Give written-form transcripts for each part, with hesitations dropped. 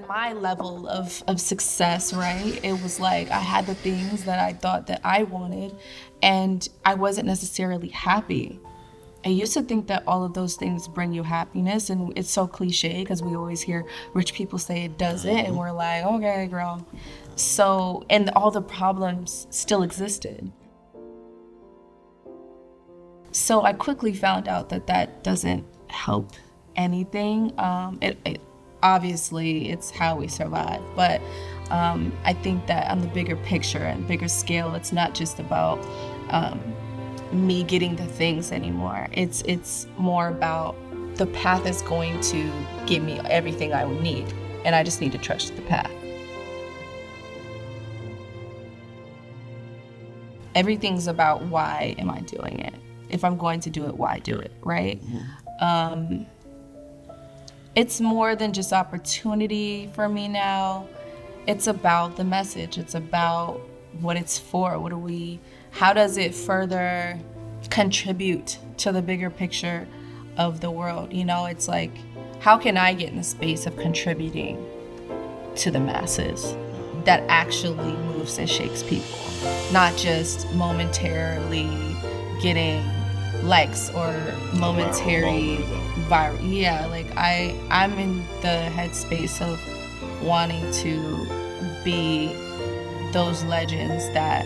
my level of success, right, it was like I had the things that I thought that I wanted, and I wasn't necessarily happy. I used to think that all of those things bring you happiness, and it's so cliche because we always hear rich people say it doesn't, and we're like, okay, girl. So, and all the problems still existed. So I quickly found out that that doesn't help anything. It obviously it's how we survive, but I think that on the bigger picture and bigger scale, it's not just about me getting the things anymore. It's more about the path is going to give me everything I would need, and I just need to trust the path. Everything's about why am I doing it? If I'm going to do it, why do it, right? It's more than just opportunity for me now. It's about the message. It's about what it's for. How does it further contribute to the bigger picture of the world? You know, it's like, how can I get in the space of contributing to the masses that actually moves and shakes people, not just momentarily getting likes or momentary viral. Yeah, like I'm in the headspace of wanting to be those legends that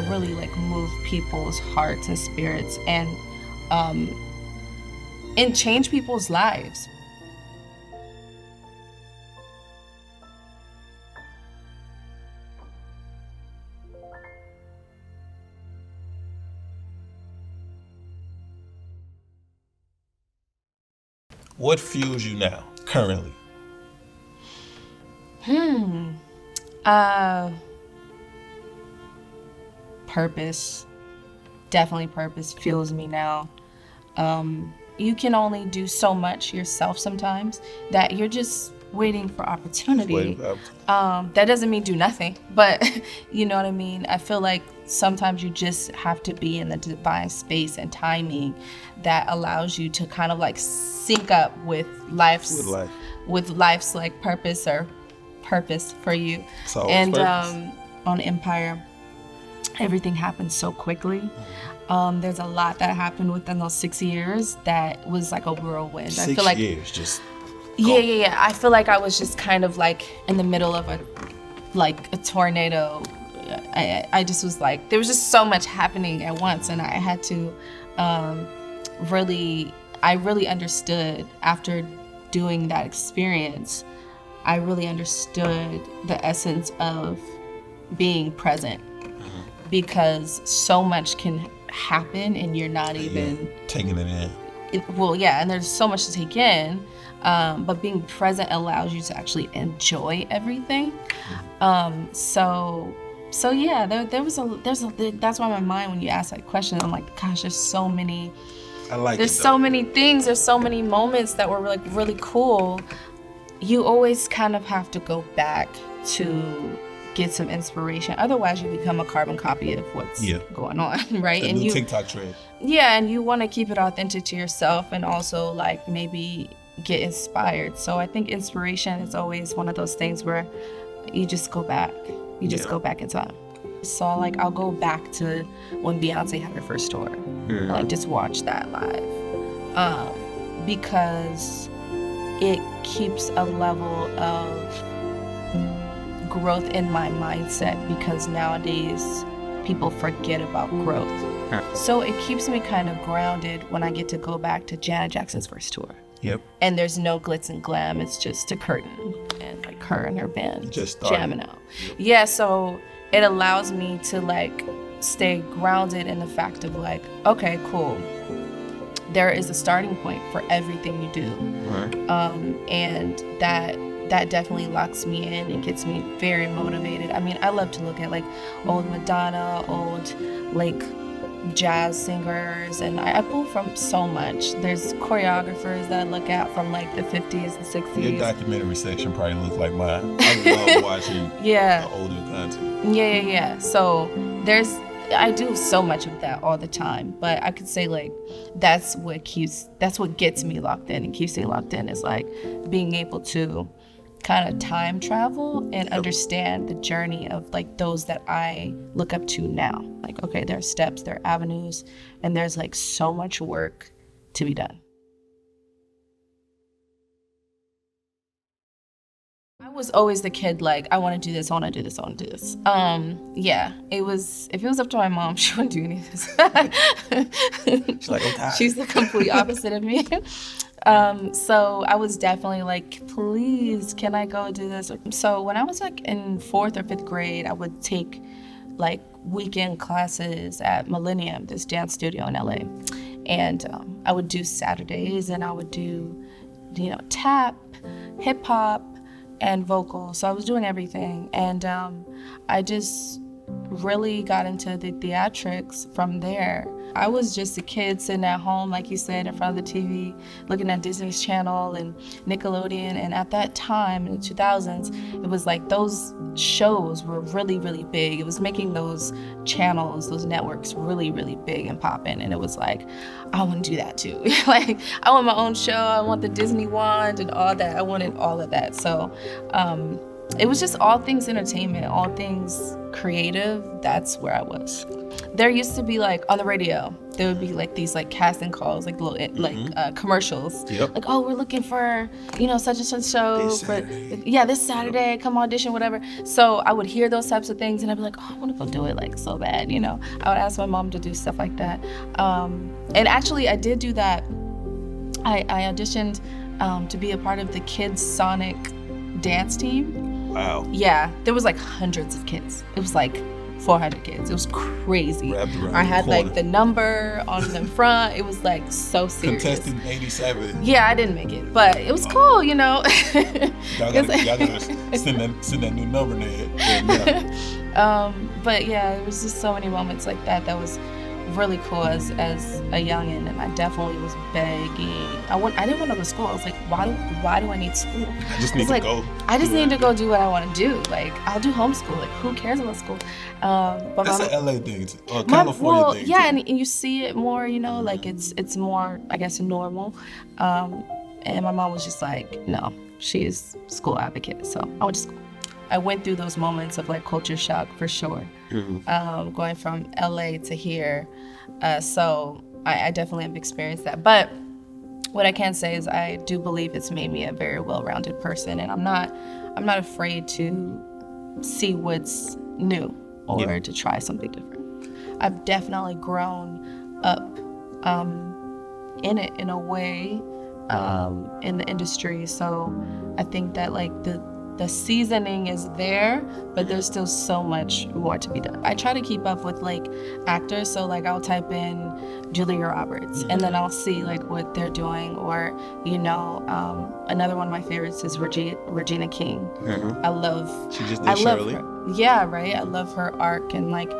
really like move people's hearts and spirits and change people's lives. What fuels you now, currently? Purpose. Definitely purpose fuels me now. You can only do so much yourself sometimes that you're just waiting for opportunity. That doesn't mean do nothing, but you know what I mean? I feel like sometimes you just have to be in the divine space and timing that allows you to kind of like sync up with life's like purpose or purpose for you. And on Empire, everything happened so quickly. There's a lot that happened within those 6 years that was like a whirlwind. 6 years, just Yeah. I feel like I was just kind of like in the middle of a tornado. I just was like, there was just so much happening at once, and I had to really understood after doing that experience. I really understood the essence of being present, because so much can happen and you're not even taking it in. And there's so much to take in, but being present allows you to actually enjoy everything. So yeah, that's why my mind, when you ask that question, I'm like, gosh, there's so many. There's so many things. There's so many moments that were like really cool. You always kind of have to go back to get some inspiration. Otherwise, you become a carbon copy of what's going on, right? And you TikTok trend. Yeah, and you want to keep it authentic to yourself, and also like maybe get inspired. So I think inspiration is always one of those things where you just go back. You just go back in time. So like I'll go back to when Beyonce had her first tour. Like just watch that live, because it keeps a level of growth in my mindset, because nowadays people forget about growth. So it keeps me kind of grounded when I get to go back to Janet Jackson's first tour. Yep. And there's no glitz and glam. It's just a curtain and like her and her band just jamming out. Yeah, so it allows me to like stay grounded in the fact of like, okay, cool. There is a starting point for everything you do. And that definitely locks me in and gets me very motivated. I mean, I love to look at like old Madonna, old like jazz singers, and I pull from so much. There's choreographers that I look at from like the 50s and 60s. Your documentary section probably looks like mine. I love watching older content. Yeah. So I do so much of that all the time, but I could say like that's what gets me locked in and keeps me locked in, is like being able to kind of time travel and understand the journey of like those that I look up to now. Like, okay, there are steps, there are avenues, and there's like so much work to be done. I was always the kid, like, I want to do this, I want to do this, I want to do this. Yeah, if it was up to my mom, she wouldn't do any of this. She's like, okay. She's the complete opposite of me. So I was definitely like, please, can I go do this? So when I was like in 4th or 5th grade, I would take like weekend classes at Millennium, this dance studio in LA. And I would do Saturdays, and I would do, tap, hip hop, and vocal. So I was doing everything. And I just really got into the theatrics from there. I was just a kid sitting at home, like you said, in front of the TV, looking at Disney's Channel and Nickelodeon. And at that time, in the 2000s, it was like those shows were really, really big. It was making those channels, those networks really, really big and popping. And it was like, I want to do that too. Like, I want my own show. I want the Disney wand and all that. I wanted all of that. So it was just all things entertainment, all things creative. That's where I was. There used to be like on the radio, there would be like these like casting calls, like little like commercials. Yep. Like, oh, we're looking for, such and such show this Saturday, come audition, whatever. So I would hear those types of things and I'd be like, oh, I want to go do it like so bad, I would ask my mom to do stuff like that. And actually I did do that. I auditioned to be a part of the Kids Sonic dance team. Wow. Yeah, there was like hundreds of kids. It was like 400 kids. It was crazy. I had like the number on the front. It was like so serious. Contestant 87. Yeah, I didn't make it, but it was cool, Y'all gotta send that new number there. But yeah, there was just so many moments like that was really cool as a youngin', and I definitely was begging. I didn't want to go to school. I was like, why do I need school? I just need to go. I just need to go do what I want to do. Like, I'll do homeschool. Like, who cares about school? But that's an LA thing, or California thing. Yeah, and you see it more. Like it's more, I guess, normal. And my mom was just like, no, she is school advocate. So I went to school. I went through those moments of like culture shock for sure, going from LA to here. So I definitely have experienced that. But what I can say is I do believe it's made me a very well-rounded person, and I'm not afraid to see what's new or to try something different. I've definitely grown up in it in a way in the industry. So I think that like the seasoning is there, but there's still so much more to be done. I try to keep up with like actors, so like I'll type in Julia Roberts and then I'll see like what they're doing, or another one of my favorites is Regina King. I love her. Yeah, right. I love her arc and like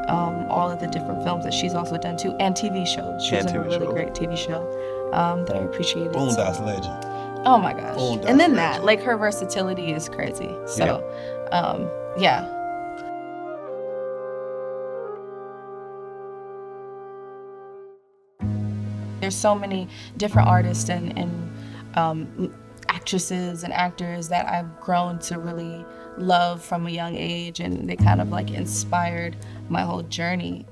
all of the different films that she's also done too, and TV shows. She was in a really great TV show that I appreciated. Boondocks legend. Oh my gosh. And then that, like, her versatility is crazy. So, yeah. There's so many different artists and actresses and actors that I've grown to really love from a young age, and they kind of like inspired my whole journey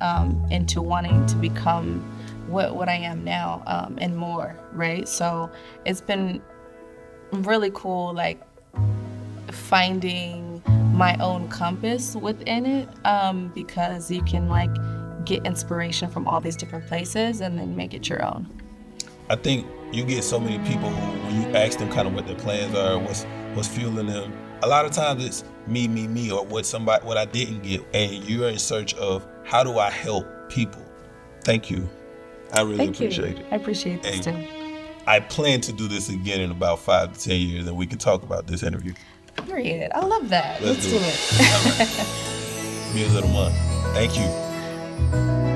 into wanting to become what I am now and more, right? So it's been really cool, like finding my own compass within it, because you can like get inspiration from all these different places and then make it your own. I think you get so many people who, when you ask them kind of what their plans are, what's fueling them, a lot of times it's me, or what I didn't get, and you're in search of how do I help people. Thank you. I really appreciate it. I appreciate this too. I plan to do this again in about 5 to 10 years, and we can talk about this interview. Period. I love that. Let's do it. All right. Be a little month. Thank you.